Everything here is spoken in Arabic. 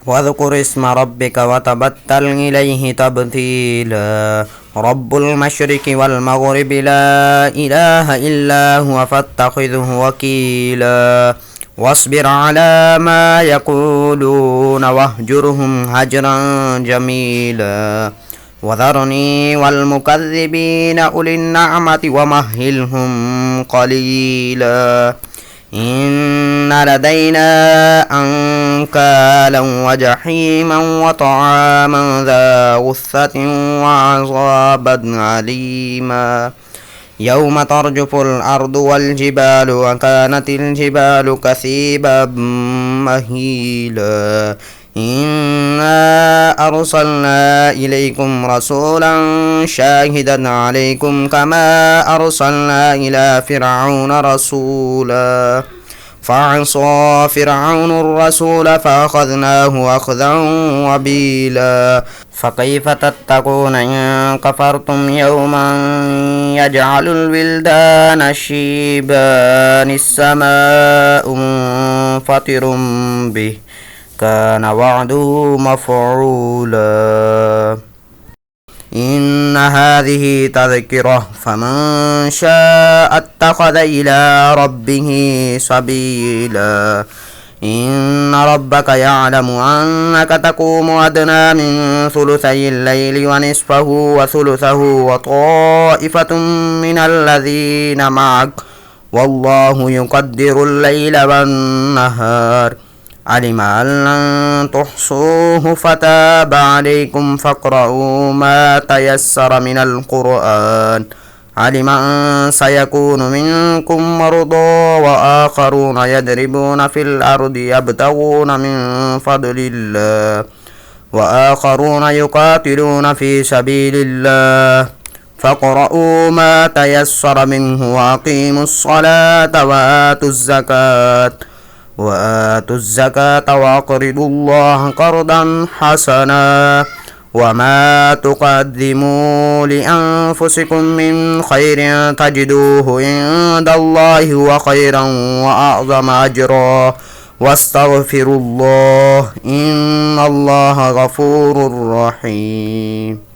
واذكر اسم ربك وتبتل إليه تبتيلا رب المشرق والمغرب لا إله إلا هو فاتخذه وكيلا واصبر على ما يقولون واهجرهم هجرا جميلا وذرني والمكذبين أولي النعمة ومهلهم قليلا إن لدينا أنكالا وجحيما وطعاما ذا غصة وعذابا عليما يوم ترجف الأرض والجبال وكانت الجبال كثيبا مهيلا إنا أرسلنا إليكم رسولا شاهدا عليكم كما أرسلنا إلى فرعون رسولا فعصى فرعون الرسول فأخذناه أخذا وبيلا فكيف تتقون إن كفرتم يوما يجعل الولدان شيبان السماء منفطر به كان وعده مفعولا إن هذه تذكرة فمن شاء اتخذ إلى ربه سبيلا إن ربك يعلم أنك تقوم أدنى من ثلثي الليل ونصفه وثلثه وطائفة من الذين معك والله يقدر الليل والنهار علم أن لن تحصوه فتاب عليكم فاقرؤوا ما تيسر من القرآن علم أن سيكون منكم مرضى وآخرون يضربون في الأرض يبتغون من فضل الله وآخرون يقاتلون في سبيل الله فاقرؤوا ما تيسر منه وأقيموا الصلاة وآتوا الزكاة وأقرضوا الله قرضا حسنا وما تقدموا لأنفسكم من خير تجدوه عند الله هو خيرا وأعظم أجرا واستغفروا الله إن الله غفور رحيم.